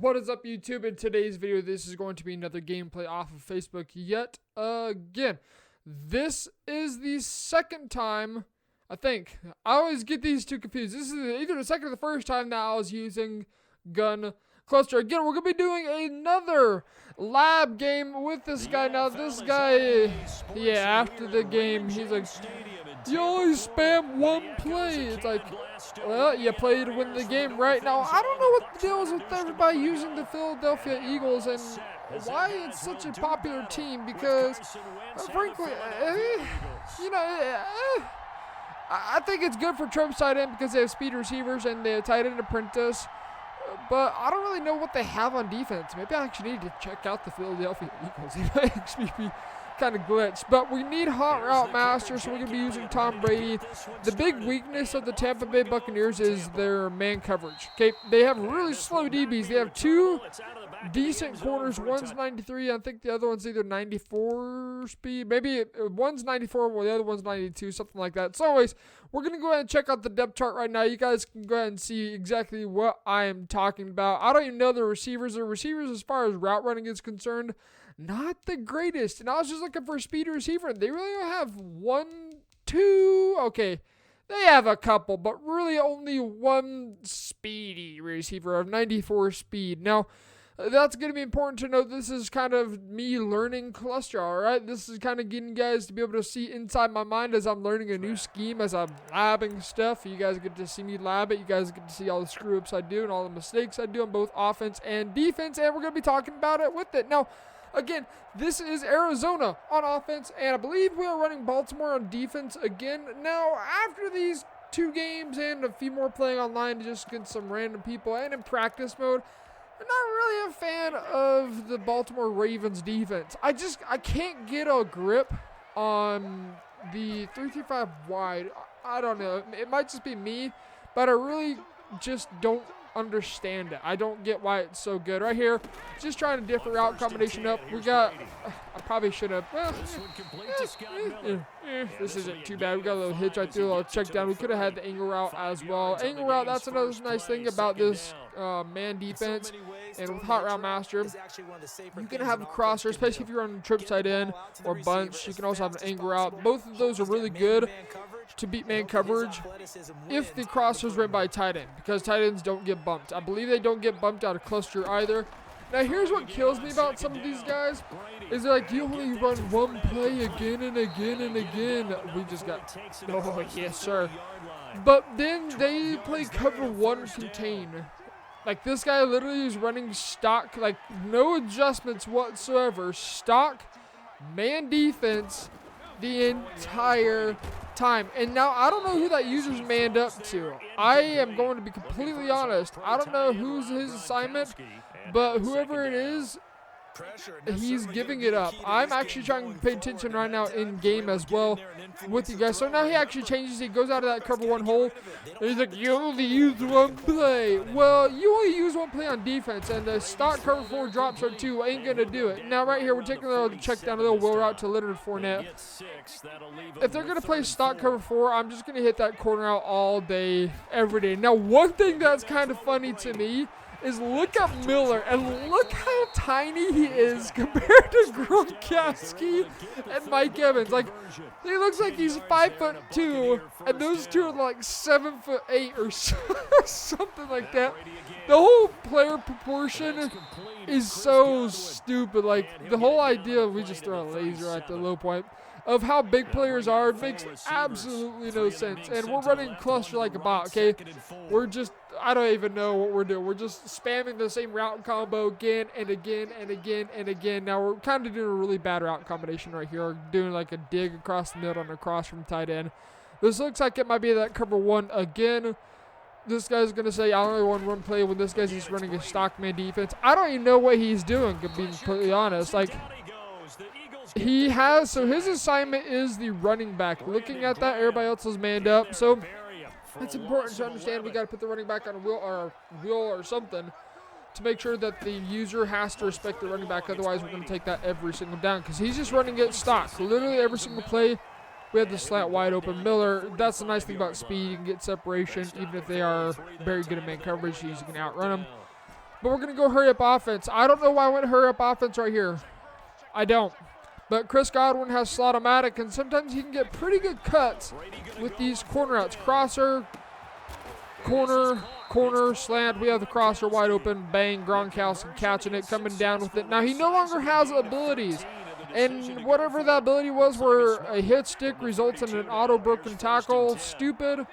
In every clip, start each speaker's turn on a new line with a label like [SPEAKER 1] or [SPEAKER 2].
[SPEAKER 1] What is up, YouTube? In today's video, this is going to be another gameplay off of Facebook yet again. This is the second time, I think. I always get these two confused. This is either the second or the first time that I was using gun cluster. Again, we're going to be doing another lab game with this guy. Now, this guy, after the game, he's like, you always spam one play. It's like, well, you play to win the game right now. I don't know what the deal is with everybody using the Philadelphia Eagles and why it's such a popular team because, frankly, I think it's good for Trump's tight end because they have speed receivers and they have tight end apprentice. But I don't really know what they have on defense. Maybe I actually need to check out the Philadelphia Eagles. It might actually be kind of glitched. But we need hot route master, so we're going to be using Tom Brady. The big weakness of the Tampa Bay Buccaneers is their man coverage. Okay, they have really slow DBs. They have two decent corners. One's 93. I think the other one's either 94 speed. Maybe one's 94 while the other one's 92, something like that. So anyways, we're going to go ahead and check out the depth chart right now. You guys can go ahead and see exactly what I am talking about. I don't even know the receivers. The receivers, as far as route running is concerned, not the greatest. And I was just looking for a speed receiver. They really only have one, two. Okay, they have a couple, but really only one speedy receiver of 94 speed. Now, that's going to be important to note. This is kind of me learning cluster, all right? This is kind of getting you guys to be able to see inside my mind as I'm learning a new scheme, as I'm labbing stuff. You guys get to see me lab it. You guys get to see all the screw-ups I do and all the mistakes I do on both offense and defense, and we're going to be talking about it with it. Now, again, this is Arizona on offense, and I believe we are running Baltimore on defense again. Now, after these two games and a few more playing online just against some random people and in practice mode, I'm not really a fan of the Baltimore Ravens defense. I can't get a grip on the 3-5 wide. I don't know. It might just be me, but I really just don't understand it. I don't get why it's so good. Right here, just trying a different route combination up. We got, I probably should have, this isn't too bad. We got a little hitch right through, a little check down. We could have had the angle route as well. Angle route, that's another nice thing about this man defense. And with hot route master, you can have a crosser, especially if you're on trip tight end or bunch. You can also have an angle route. Both of those are really good to beat man coverage if the crosser's run by tight end, because tight ends don't get bumped. I believe they don't get bumped out of cluster either. Now, here's what kills me about some of these guys is they're like, you only run one play again and again and again. We just got, oh, yes, sir. But then they play cover one contain. Like, this guy literally is running stock, like, no adjustments whatsoever. Stock, man defense, the entire time. And now, I don't know who that user's manned up to. I am going to be completely honest. I don't know who's his assignment, but whoever it is, he's giving it up. I'm actually trying to pay attention right now in game as well with you guys. So now he actually changes. He goes out of that cover one hole. And he's like, you only use one play. Well, you only use one play on defense, and the stock cover four drops are two. Ain't going to do it. Now right here, we're taking a little check down, a little wheel route to Leonard Fournette. If they're going to play stock cover four, I'm just going to hit that corner out all day, every day. Now, one thing that's kind of funny to me is look at Miller, and look how tiny he is compared to Gronkowski and Mike Evans. Like, he looks like he's 5'2", and those two are like 7'8" or something like that. The whole player proportion is so stupid. Like, the whole idea of we just throw a laser at the low point of how big players are makes absolutely no sense. And we're running cluster like a bot, okay? We're just, I don't even know what we're doing. We're just spamming the same route combo again and again and again and again. Now, we're kind of doing a really bad route combination right here. We're doing like a dig across the middle and a cross from tight end. This looks like it might be that cover one again. This guy's going to say, I only want one play when this guy's just running a stock man defense. I don't even know what he's doing, to be completely honest. Like, he has, so his assignment is the running back. Looking at that, everybody else is manned up. So it's important to understand we got to put the running back on a wheel or something to make sure that the user has to respect the running back. Otherwise, we're going to take that every single down because he's just running it stock. Literally every single play, we had the slant wide open. Miller, that's the nice thing about speed. You can get separation even if they are very good at man coverage. You can outrun them. But we're going to go hurry up offense. I don't know why I went hurry up offense right here. I don't. But Chris Godwin has slot-o-matic, and sometimes he can get pretty good cuts with these corner outs. Crosser, corner, slant. We have the crosser wide open. Bang, Gronkowski catching it, coming down with it. Now, he no longer has abilities. And whatever that ability was where a hit stick results in an auto broken tackle, stupid.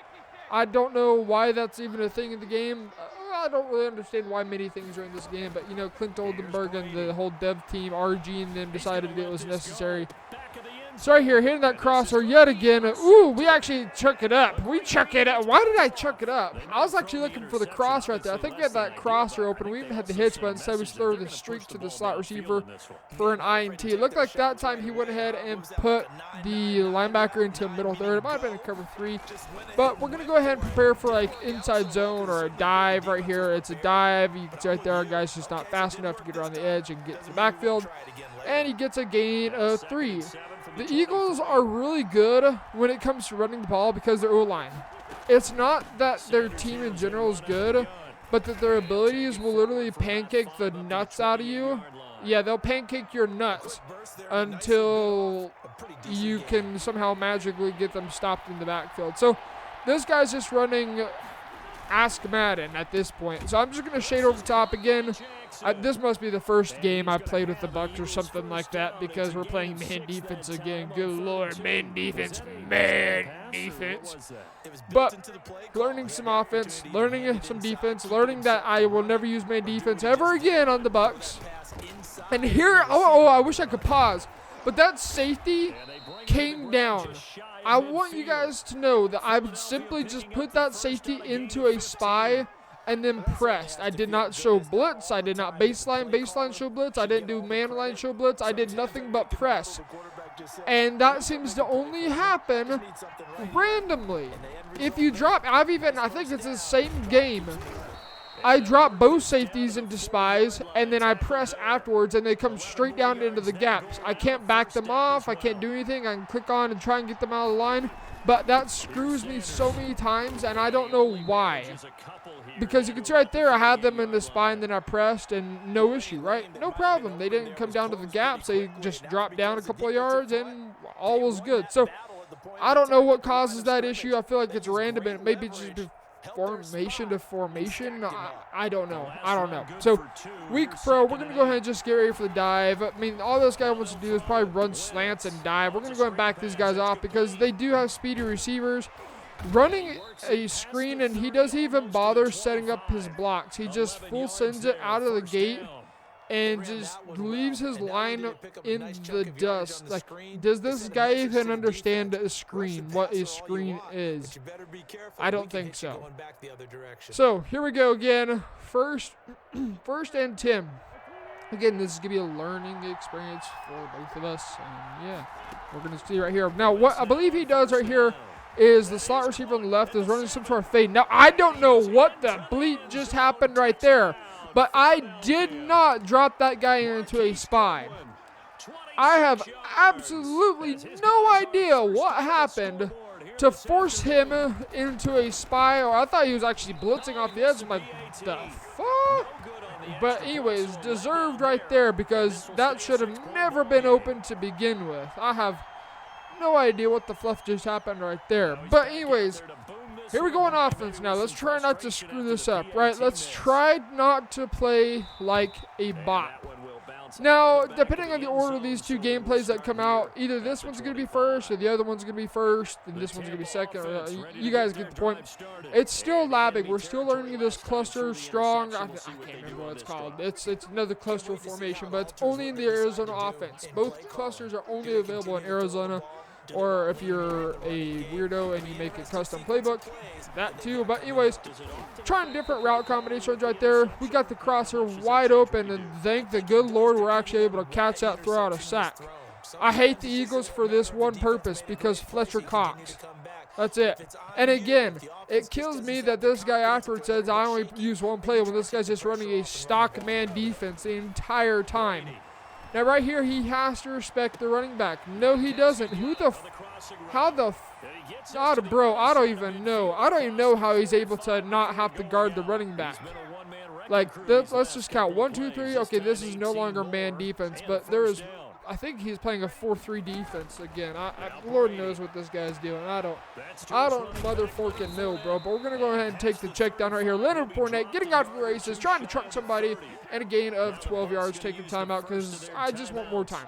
[SPEAKER 1] I don't know why that's even a thing in the game. I don't really understand why many things are in this game, but, you know, Clint Oldenburg and the whole dev team, RG, and them decided it was necessary. So right here, hitting that crosser yet again. Ooh, we actually chuck it up. We chuck it up. Why did I chuck it up? I was actually looking for the cross right there. I think we had that crosser open. We even had the hitch, but instead we threw the streak to the slot receiver for an INT. It looked like that time he went ahead and put the linebacker into middle third. It might have been a cover 3. But we're going to go ahead and prepare for like inside zone or a dive right here. It's a dive. You can see right there, our guy's just not fast enough to get around the edge and get to the backfield. And he gets a gain of 3. The Eagles are really good when it comes to running the ball because they're O-line. It's not that their team in general is good, but that their abilities will literally pancake the nuts out of you. Yeah, they'll pancake your nuts until you can somehow magically get them stopped in the backfield. So this guy's just running Ask Madden at this point. So I'm just going to shade over the top again. This must be the first game I played with the Bucs or something like that because we're playing man defense again. Good Lord, man defense, man defense. But learning some offense, learning some defense, learning that I will never use man defense ever again on the Bucs. And here, I wish I could pause, but that safety came down. I want you guys to know that I would simply just put that safety into a spy and then pressed. I did not show blitz. I did not baseline show blitz. I didn't do man line show blitz. I did nothing but press. And that seems to only happen randomly. If you drop, I think it's the same game. I drop both safeties into spies, and then I press afterwards, and they come straight down into the gaps. I can't back them off. I can't do anything. I can click on and try and get them out of the line. But that screws me so many times, and I don't know why. Because you can see right there, I had them in the spy, and then I pressed, and no issue, right? No problem. They didn't come down to the gaps. They just dropped down a couple of yards, and all was good. So I don't know what causes that issue. I feel like it's random, and maybe just formation to formation. I don't know. So week pro, we're going to go ahead and just get ready for the dive. I mean, all this guy wants to do is probably run slants and dive. We're going to go and back these guys off because they do have speedy receivers. Running a screen, and he doesn't even bother setting up his blocks. He just full sends it out of the gate and just leaves his line in the dust. Like, does this guy even understand a screen, what a screen is? I don't think so. So, here we go again. First and 10. Again, this is going to be a learning experience for both of us. And yeah, we're going to see right here. Now, what I believe he does right here is the slot receiver on the left is running some sort of fade. Now, I don't know what the bleep just happened right there, but I did not drop that guy into a spy. I have absolutely no idea what happened to force him into a spy, or I thought he was actually blitzing off the edge. I'm like, the fuck? But anyways, deserved right there because that should have never been open to begin with. I have no idea what the fluff just happened right there. But anyways, here we go on offense now. Let's try not to screw this up, right? Let's try not to play like a bot. Now, depending on the order of these two gameplays that come out, either this one's going to be first or the other one's going to be first and this one's going to be second. You guys get the point. It's still labbing. We're still learning this cluster strong. I can't remember what it's called. It's another cluster formation, but it's only in the Arizona offense. Both clusters are only available in Arizona. Or if you're a weirdo and you make a custom playbook, that too. But anyways, trying different route combinations right there. We got the crosser wide open, and thank the good Lord we're actually able to catch that throw out a sack. I hate the Eagles for this one purpose because Fletcher Cox. That's it. And again, it kills me that this guy afterwards says I only use one play when this guy's just running a stock man defense the entire time. Now, right here, he has to respect the running back. No, he doesn't. I don't even know how he's able to not have to guard the running back. Like, let's just count. 1, 2, 3. Okay, this is no longer man defense, but there is, I think he's playing a 4-3 defense again. Lord knows what this guy's doing. I don't motherfucking know, bro. But we're going to go ahead and take the check down right here. Leonard Fournette getting out for the races, trying to truck somebody, and a gain of 12 yards, taking timeout because I just want more time.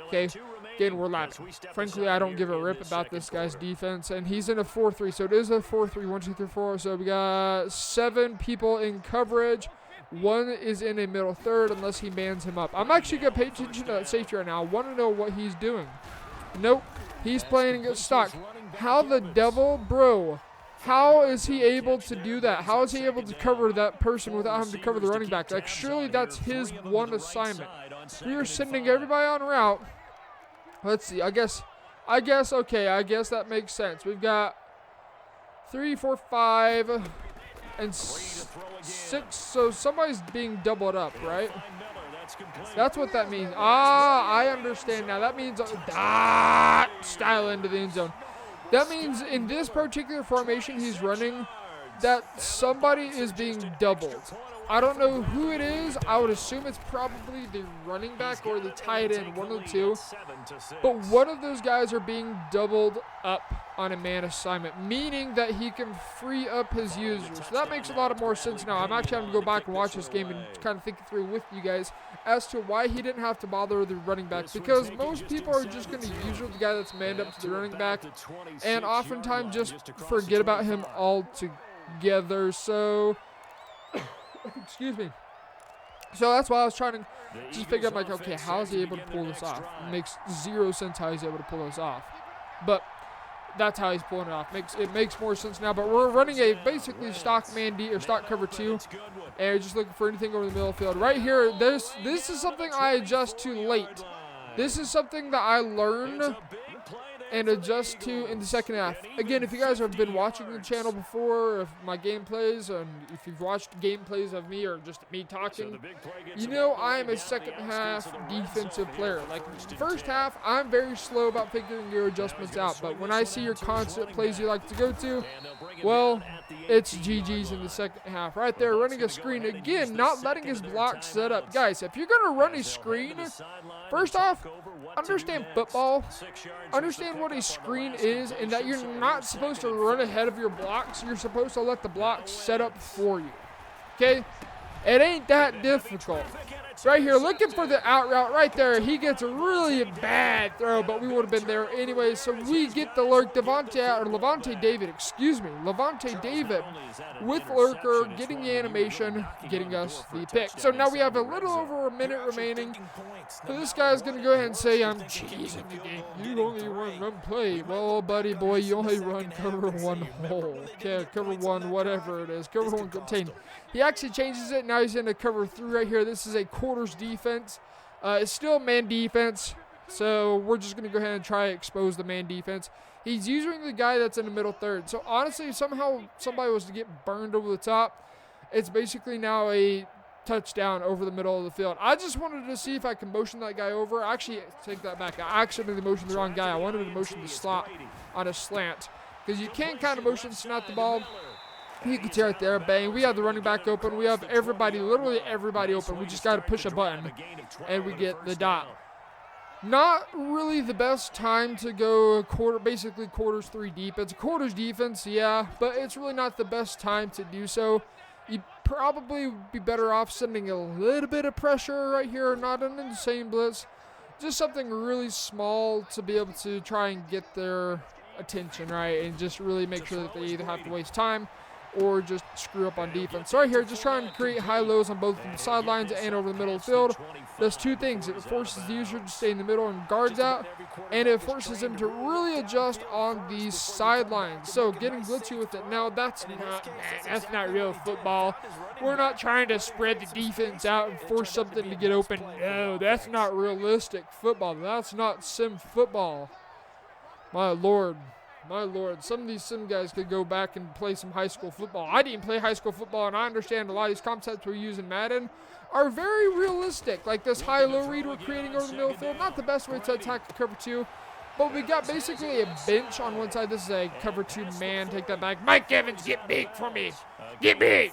[SPEAKER 1] Okay, again, we're lapping. Frankly, I don't give a rip about this guy's defense, and he's in a 4-3, so it is a 4-3, 1, 2, 3, 4. So we got 7 people in coverage. 1 is in a middle third unless he mans him up. I'm actually going to pay attention to that safety right now. I want to know what he's doing. Nope, he's playing against stock. How the devil, bro? How is he able to do that? How is he able to cover that person without having to cover the running back? Like, surely that's his one assignment. We are sending everybody on route. Let's see. I guess, okay, I guess that makes sense. We've got 3, 4, 5, and 6. So somebody's being doubled up, right? That's what that means. I understand now. That means style into the end zone. That means in this particular formation he's running that somebody is being doubled. I don't know who it is. I would assume it's probably the running back or the tight end, one of the two. But one of those guys are being doubled up on a man assignment, meaning that he can free up his users. So that makes a lot more sense now. I'm actually having to go back and watch this game and kind of think it through with you guys as to why he didn't have to bother the running back, because most people are just going to use the guy that's manned up to the running back and oftentimes just forget about him altogether. So excuse me. So that's why I was trying to just figure out, like, okay, how is he able to pull this off? It makes zero sense how he's able to pull this off. But that's how he's pulling it off. It makes more sense now. But we're running a basically stock man D or stock cover 2, and we're just looking for anything over the middle of the field. Right here, this is something I adjust to late. This is something that I learned and adjust to in the second half. Again, if you guys have been watching the channel before, if my gameplays, and if you've watched gameplays of me or just me talking, you know I am a second half defensive player. Like, first half, I'm very slow about figuring your adjustments out, but when I see your constant plays you like to go to, well, it's GG's in the second half. Right there, running a screen. Again, not letting his block set up. Guys, if you're going to run a screen, first off, understand football. Understand what a screen is, and that you're not supposed to run ahead of your blocks. You're supposed to let the blocks set up for you. Okay? It ain't that difficult. Right here, looking for the out route right there. He gets a really bad throw, but we would have been there anyway. So we get the lurk. Levante David with lurker, getting the animation, getting us the pick. So now we have a little over a minute remaining. So this guy's going to go ahead and say, I'm cheesing the game. You only run one play. Well, buddy boy, you only run cover 1 hole. Okay, cover 1, whatever it is. Cover 1 contain. He actually changes it. Now he's in a cover 3 right here. This is a quarters defense. It's still man defense. So we're just going to go ahead and try to expose the man defense. He's using the guy that's in the middle third. So honestly, if somehow somebody was to get burned over the top, it's basically now a touchdown over the middle of the field. I just wanted to see if I can motion that guy over. Actually, take that back. I accidentally motioned the wrong guy. I wanted to motion the slot on a slant, because you can kind of motion snap the ball. You can see right there, bang. We have the running back open. We have everybody, literally everybody open. We just got to push a button, and we get the dot. Not really the best time to go basically quarters 3 deep. It's a quarters defense, yeah, but it's really not the best time to do so. You'd probably be better off sending a little bit of pressure right here, not an insane blitz. Just something really small to be able to try and get their attention, right, and just really make sure that they either have to waste time or just screw up on defense. So right here, just trying to create high lows on both the sidelines and over the middle of the field. Does 2 things. It forces the user to stay in the middle and guards out, and it forces him to really adjust on these sidelines. So getting glitchy with it. Now, that's not real football. We're not trying to spread the defense out and force something to get open. No, that's not realistic football. That's not sim football. My Lord. My Lord, some of these sim guys could go back and play some high school football. I didn't play high school football, and I understand a lot of these concepts we use in Madden are very realistic. Like this high-low read we're creating over the middle field, not the best way to attack the cover 2. But we got basically a bench on one side. This is a cover 2 man. Take that back. Mike Evans, get big for me. Get big.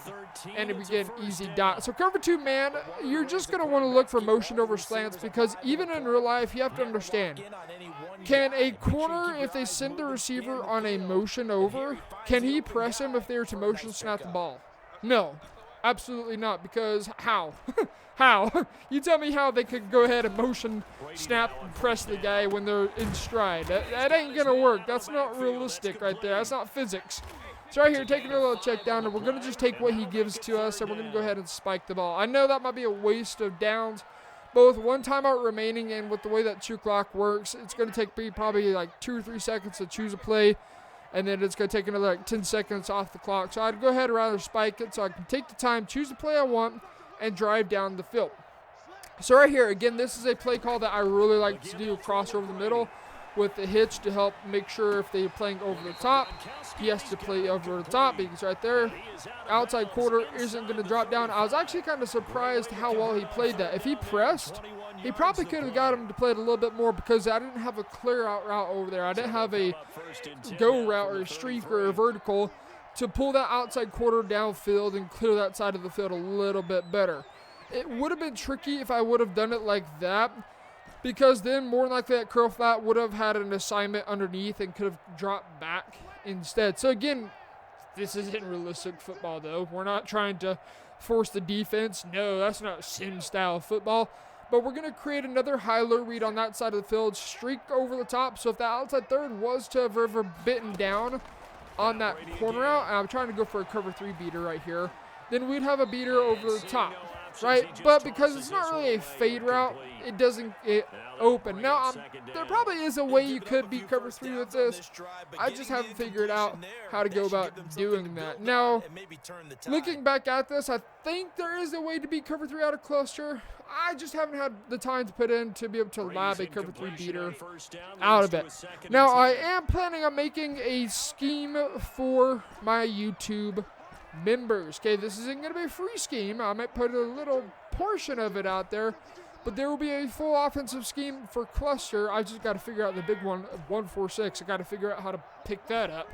[SPEAKER 1] And we get an easy dot. So cover 2 man, you're just going to want to look for motion over slants because even in real life, you have to understand, can a corner, if they send the receiver on a motion over, can he press him if they were to motion snap the ball? No, absolutely not, because how? How? You tell me how they could go ahead and motion snap and press the guy when they're in stride. That ain't going to work. That's not realistic right there. That's not physics. So right here, taking a little check down, and we're going to just take what he gives to us, and we're going to go ahead and spike the ball. I know that might be a waste of downs, but with 1 timeout remaining and with the way that 2 clock works, it's going to take me probably like 2 or 3 seconds to choose a play, and then it's going to take another like 10 seconds off the clock. So I'd go ahead and rather spike it so I can take the time, choose the play I want, and drive down the field. So right here, again, this is a play call that I really like to do, cross over the middle with the hitch to help make sure if they're playing over the top, he has to play over the top because right there, outside quarter isn't going to drop down. I was actually kind of surprised how well he played that. If he pressed, he probably could have got him to play it a little bit more because I didn't have a clear out route over there. I didn't have a go route or a streak or a vertical to pull that outside quarter downfield and clear that side of the field a little bit better. It would have been tricky if I would have done it like that, because then more than likely that curl flat would have had an assignment underneath and could have dropped back instead. So again, this isn't realistic football though. We're not trying to force the defense. No, that's not sim style football. But we're going to create another high-low read on that side of the field, streak over the top. So if the outside third was to have ever bitten down on that corner out, and I'm trying to go for a cover 3 beater right here, then we'd have a beater over the top, right? But because it's not really a fade route, it doesn't get open. Now, there probably is a way you could beat cover 3 with this. I just haven't figured out how to go about doing that. Now, looking back at this, I think there is a way to beat cover 3 out of cluster. I just haven't had the time to put in to be able to lab a cover 3 beater out of it. Now, I am planning on making a scheme for my YouTube members. Okay, this isn't going to be a free scheme. I might put a little portion of it out there, but there will be a full offensive scheme for cluster. I just got to figure out the big one, 146. I got to figure out how to pick that up.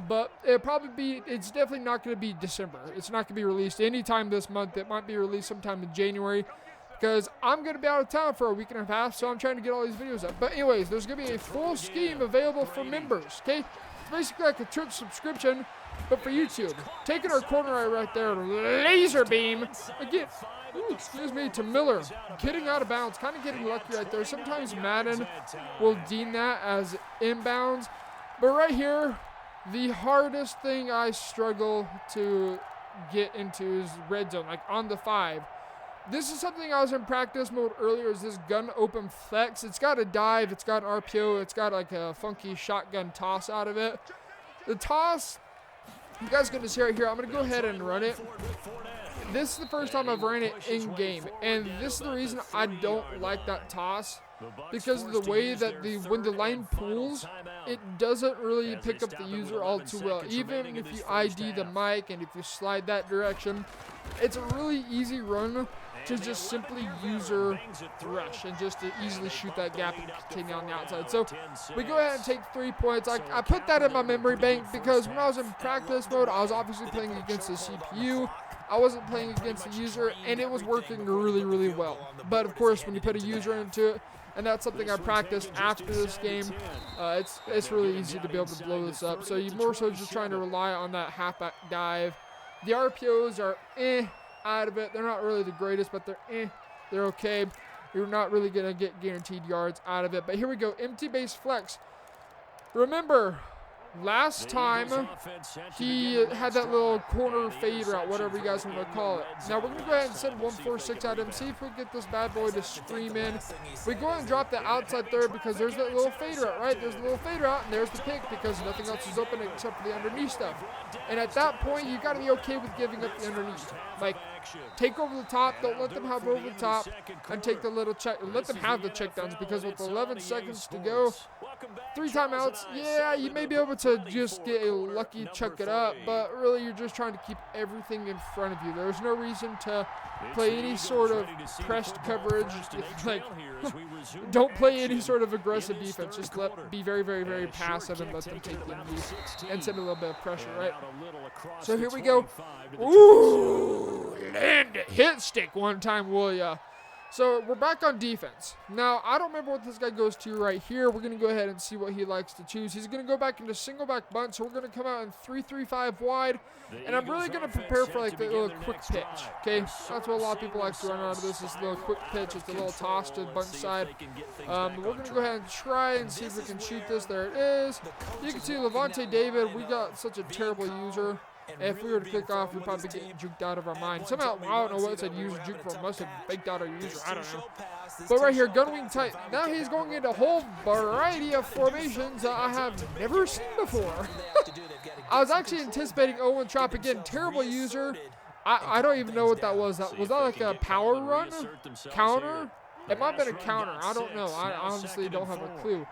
[SPEAKER 1] But it's definitely not going to be December. It's not going to be released anytime this month. It might be released sometime in January because I'm going to be out of town for a week and a half, so I'm trying to get all these videos up. But anyways, there's going to be a full scheme available for members, okay? It's basically like a Twitch subscription, but for YouTube. Taking our corner right there, laser beam. Again, excuse me, to Miller. Getting out of bounds, kind of getting lucky right there. Sometimes Madden will deem that as inbounds. But right here, the hardest thing I struggle to get into is red zone, like on the 5. This is something I was in practice mode earlier, is this gun open flex. It's got a dive, it's got an RPO, it's got like a funky shotgun toss out of it. The toss, you guys going to see right here, I'm going to go ahead and run it. This is the first time I've ran it in-game, and this is the reason I don't like that toss, because of the way that when the line pulls, it doesn't really pick up the user all too well. Even if you ID the mic and if you slide that direction, it's a really easy run to just simply user rush and just to easily shoot that gap and continue on the outside. So we go ahead and take 3 points. I put that in my memory bank because when I was in practice mode, I was obviously playing against the CPU. I wasn't playing against the user, and it was working really, really well. But of course, when you put a user into it, and that's something I practiced after this game, it's really easy to be able to blow this up. So you're more so just trying to rely on that halfback dive. The RPOs are out of it. They're not really the greatest, but they're okay. You're not really going to get guaranteed yards out of it. But here we go, empty base flex. Remember, last time he had that little corner fade route, whatever you guys want to call it. Now we're going to go ahead and send 146 at him, see if we can get this bad boy to scream in. We go ahead and drop the outside third because there's that little fade route, right? There's a little fade route, and there's the pick because nothing else is open except for the underneath stuff. And at that point, you got to be okay with giving up the underneath. Like, take over the top. Don't let them have over the top and take the little check. Let them have the checkdowns, because with 11 seconds to go, 3 timeouts, yeah, you may be able to just get a lucky chuck it up, but really you're just trying to keep everything in front of you. There's no reason to play any sort of pressed coverage. Like, don't play any sort of aggressive defense. Just be very, very, very passive and let them take the lead and send a little bit of pressure, right? So here we go. Ooh, land it. Hit stick one time, will ya? So we're back on defense. Now, I don't remember what this guy goes to right here. We're going to go ahead and see what he likes to choose. He's going to go back into single back bunt, so we're going to come out in 3-3-5 wide. And I'm really going to prepare for like the little quick pitch, okay? That's what a lot of people like to run out of this, is a little quick pitch. It's a little toss to the bunt side. We're going to go ahead and try and see if we can shoot this. There it is. You can see Levante David, we got such a terrible user. If we were to kick off, we'd probably get juked out of our mind. Somehow, I don't know what it said user juke for. Must have baked out our user. I don't know. But right here, gun wing tight. Now he's going into a whole variety of formations that I have never seen before. I was actually anticipating 0-1 trap again. Terrible user. I don't even know what that was. Was that like a power run? Counter? It might have been a counter. I don't know. I honestly don't have a clue.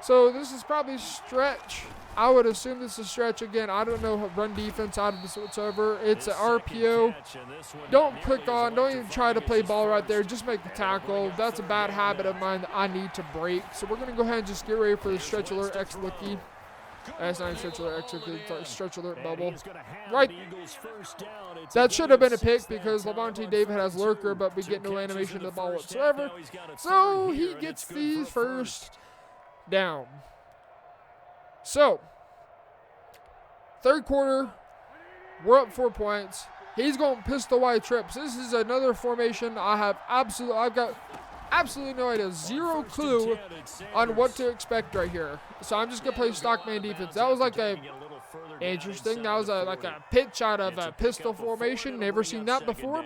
[SPEAKER 1] So this is probably stretch. I would assume this is stretch again. I don't know run defense out of this whatsoever. It's an RPO. Don't click on. Don't even try to play ball right there. Just make the tackle. That's a bad habit of mine that I need to break. So we're going to go ahead and just get ready for the stretch alert X looky. That's not stretch alert X looky. It's stretch alert bubble. Right. That should have been a pick because Levante David has lurker, but we get no animation to the ball whatsoever. So he gets the first down. So, third quarter, we're up 4 points. He's going pistol wide trips. This is another formation I've got absolutely no idea, zero clue on what to expect right here. So I'm just gonna play stockman defense. That was like a interesting. That was like a pitch out of a pistol formation. Never seen that before.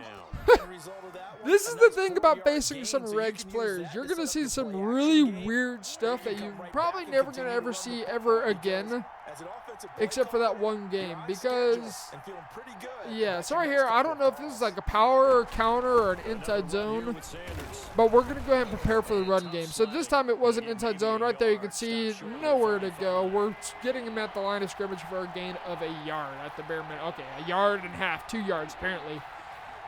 [SPEAKER 1] This is the thing about facing some Regs players. You're going to see some really weird stuff that you're probably never going to ever see ever again, except for that one game. Because, yeah, so right here, I don't know if this is like a power or counter or an inside zone, but we're going to go ahead and prepare for the run game. So this time it wasn't inside zone. Right there you can see nowhere to go. We're getting him at the line of scrimmage for a gain of a yard at the bare minimum. Okay, a yard and a half, 2 yards apparently.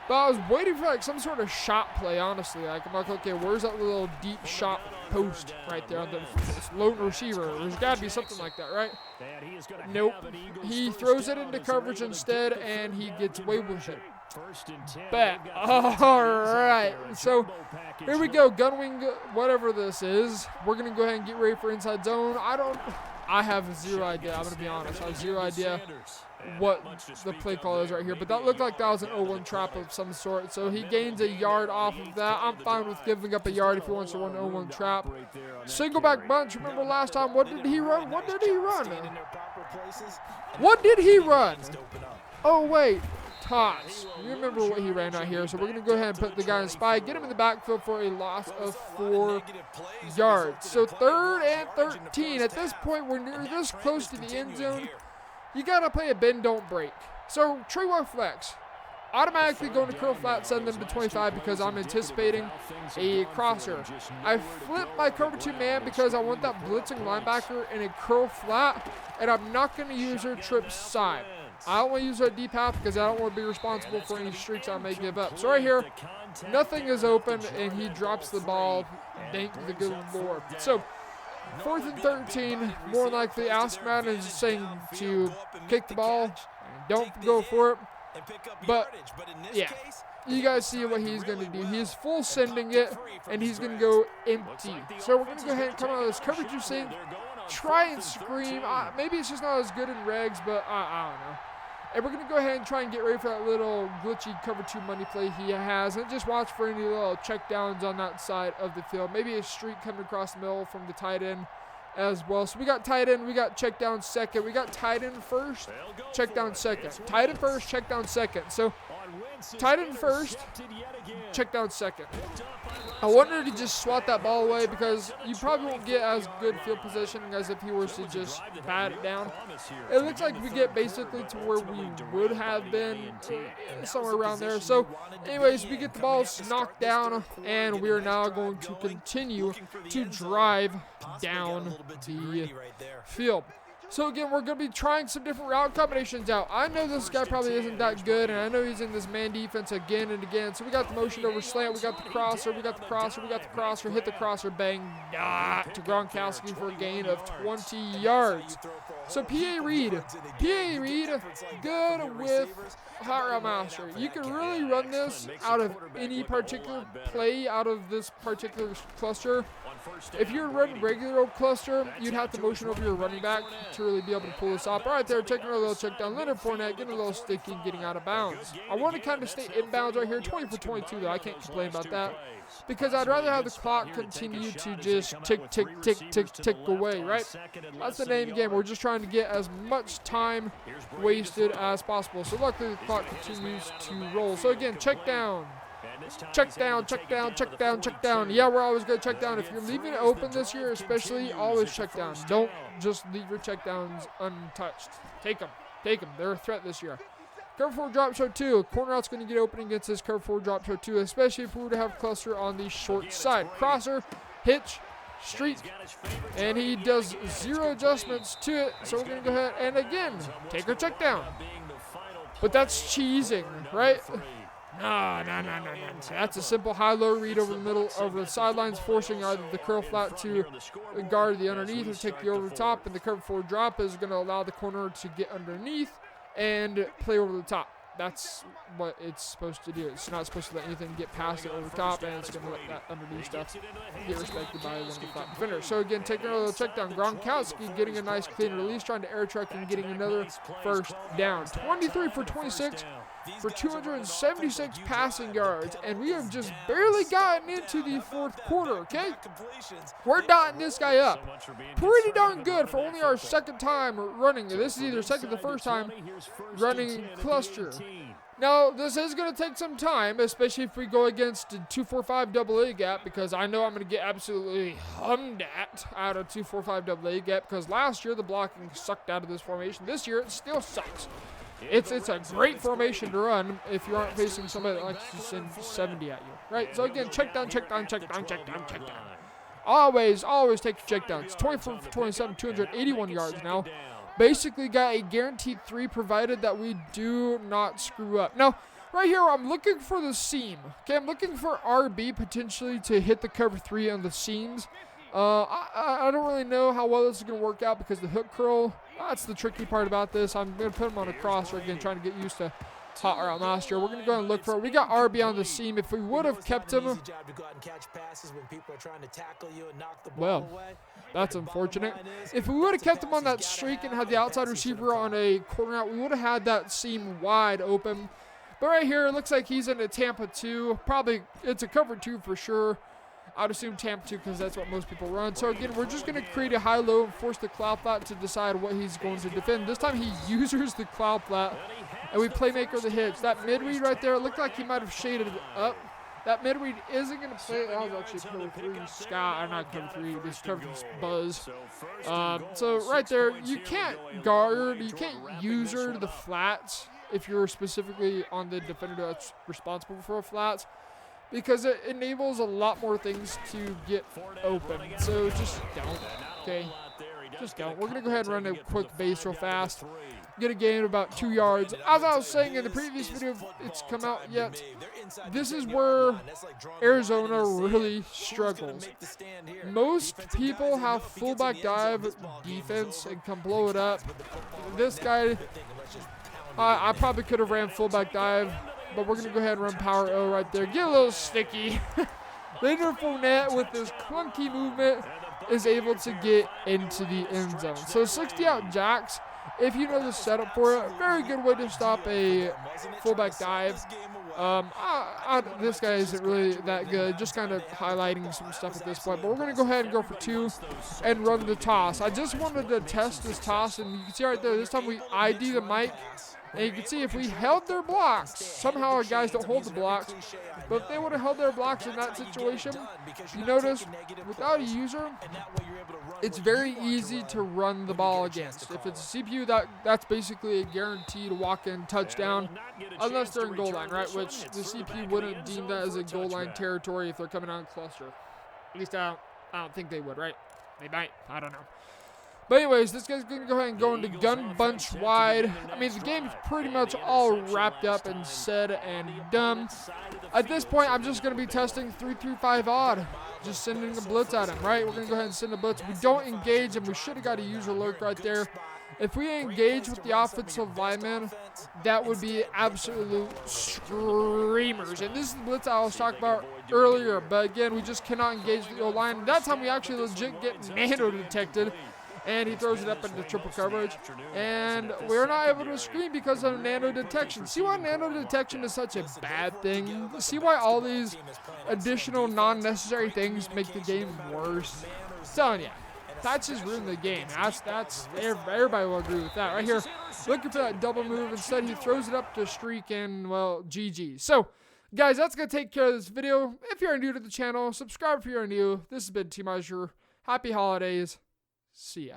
[SPEAKER 1] But I was waiting for like some sort of shot play, honestly. Like, I'm like, okay, where's that little deep shot post right there on the lone receiver? There's got to be something like that, right? Nope. He throws it into coverage instead, and he gets away with it. Bet. All right. So here we go. Gunwing, whatever this is. We're going to go ahead and get ready for inside zone. I have zero idea. I'm going to be honest. I have zero idea what the play call is right here, but that looked like that was an 0-1 trap of some sort, so he gains a yard off of that. I'm fine with giving up a yard if he wants to run an 0-1 trap. Single back bunch. Remember last time, what did he run? What did he run? Oh wait, toss. You remember what he ran right here, so we're going to go ahead and put the guy in spy, get him in the backfield for a loss of 4 yards. So 3rd and 13. At this point, we're near this close to the end zone. You got to play a bend, don't break. So, Trey War flex. Automatically going to curl flat, send them to 25 because I'm anticipating a crosser. I flip my cover 2 man because I want that blitzing linebacker in a curl flat, and I'm not going to use her trip side. I don't want to use her deep half because I don't want to be responsible for any streaks I may give up. So right here, nothing is open, and he drops the ball. Thank the good Lord. So, 4th and 13, more likely Ask Madden is saying to kick the ball, don't go for it. But, yeah, you guys see what he's going to do. He's full sending it, and he's going to go empty. So we're going to go ahead and come out of this coverage you see, try and scream. Maybe it's just not as good in Regs, but I don't know. And we're going to go ahead and try and get ready for that little glitchy cover 2 money play he has. And just watch for any little check downs on that side of the field. Maybe a streak coming across the middle from the tight end as well. So we got tight end, we got check down second. We got tight end first, check down second. Tight end first, check down second. So Tight end first, check down second. I wanted to just swat that ball away because you probably won't get as good field position as if he was to just bat it down. It looks like we get basically to where we would have been, somewhere around there. So anyways, we get the balls knocked down, and we are now going to continue to drive down the field. So again, we're going to be trying some different route combinations out. I know this guy probably isn't that good, and I know he's in this man defense again and again. So we got the motion over slant, we got the crosser, we got the crosser, we got the crosser, hit the crosser, bang, to Gronkowski for a gain of 20 yards. So P.A. Reed, good with hot route master. You can really run this out of any particular play out of this particular cluster. If you're running regular old cluster, you'd have to motion over your running back to really be able to pull this off. All right there, taking a little check down. Leonard Fournette getting a little sticky and getting out of bounds. I want to kind of stay inbounds right here. 20 for 22 though. I can't complain about that because I'd rather have the clock continue to just tick, tick, tick, tick, tick away, right? That's the name of the game. We're just trying to get as much time wasted as possible. So luckily the clock continues to roll. So again, check down. Check down, check down, check down, check down. Yeah, we're always going to check down. If you're leaving it open this year, especially, always check down. Don't just leave your check downs untouched. Take them. Take them. They're a threat this year. Cover 4 drop show 2. Corner out's going to get open against this cover 4 drop show 2, especially if we were to have cluster on the short side. Crosser, hitch, streak, and he does 0 adjustments to it. So we're going to go ahead and again take our check down. But that's cheesing, right? No. That's a simple high-low read over the middle, over the sidelines, forcing either the curl flat to guard the underneath or take the over the top, and the cover 4 drop is going to allow the corner to get underneath and play over the top. That's what it's supposed to do. It's not supposed to let anything get past it over the top, and it's going to let that underneath stuff get respected by one of the flat defenders. So again, taking a little check down. Gronkowski getting a nice clean release, trying to air truck and getting another first down. 23 for 26 for 276 passing yards, and we have just barely gotten into the fourth quarter, okay? We're dotting this guy up pretty darn good for only our second time running. This is either second or first time running cluster. Now, this is going to take some time, especially if we go against a 2-4-5 double A gap, because I know I'm going to get absolutely hummed at out of 2-4-5 double A gap, because last year the blocking sucked out of this formation. This year it still sucks. It's a great formation to run if you aren't facing somebody that likes to send 70 at you, right? So again, check down, check down, check down, check down, check down. Always take your check downs. 24 for 27, 281 yards now. Basically got a guaranteed 3 provided that we do not screw up. Now, right here, I'm looking for the seam. Okay, I'm looking for RB potentially to hit the cover 3 on the seams. I don't really know how well this is going to work out because the hook curl, that's the tricky part about this. I'm going to put him on a crosser again, trying to get used to hot route master. We're going to go and look for it. We got RB on the seam. If we would have kept him, well, that's unfortunate. If we would have kept him on that streak and had the outside receiver on a corner out, we would have had that seam wide open. But right here, it looks like he's in a Tampa 2. Probably, it's a cover 2 for sure. I'd assume Tampa 2 because that's what most people run. So again, we're just going to create a high-low and force the cloud flat to decide what he's going to defend. This time he uses the cloud flat, and we playmaker the hitch. That mid-read right there, it looked like he might have shaded it up. That mid-read isn't going to play. That was actually cover 3 Scott, or not cover 3, this cover 3 Buzz. So right there, you can't guard, you can't user the flats if you're specifically on the defender that's responsible for flats, because it enables a lot more things to get open. So just don't, okay? Just don't. We're going to go ahead and run a quick base real fast. Get a gain of about 2 yards. As I was saying in the previous video, if it's come out yet, this is where Arizona really struggles. Most people have fullback dive defense and can blow it up. This guy, I probably could have ran fullback dive, but we're going to go ahead and run power O right there. Get a little sticky. Leonard Fournette with this clunky movement is able to get into the end zone. So 60 out jacks, if you know the setup for it, very good way to stop a fullback dive. This guy isn't really that good, just kind of highlighting some stuff at this point. But we're going to go ahead and go for 2 and run the toss. I just wanted to test this toss, and you can see right there, this time we ID the mic And you can see if we held their blocks, somehow our guys don't hold the blocks, but if they would have held their blocks in that situation, you notice without a user, it's very easy to run the ball against. If it's a CPU, that's basically a guaranteed walk-in touchdown, unless they're in goal line, right? Which the CPU wouldn't deem that as a goal line territory if they're coming out in cluster. At least I don't think they would, right? They might. I don't know. But anyways, this guy's going to go ahead and go into gun bunch wide. I mean, the game's pretty much all wrapped up and said and done. At this point, I'm just going to be testing 3-5 odd. Just sending a blitz at him, right? We're going to go ahead and send a blitz. We don't engage him. We should have got a user lurk right there. If we engage with the offensive lineman, that would be absolute screamers. And this is the blitz I was talking about earlier. But again, we just cannot engage the O-line. That time we actually legit get nano detected. And he throws it up into triple coverage. And we're not able to screen because of nano detection. See why nano detection is such a bad thing? See why all these additional non-necessary things make the game worse? I'm telling you, that's just ruined the game. That's everybody will agree with that. Right here, looking for that double move. Instead, he throws it up to streak and, well, GG. So, guys, that's going to take care of this video. If you're new to the channel, subscribe if you're new. This has been Team Azure. Happy holidays. See ya.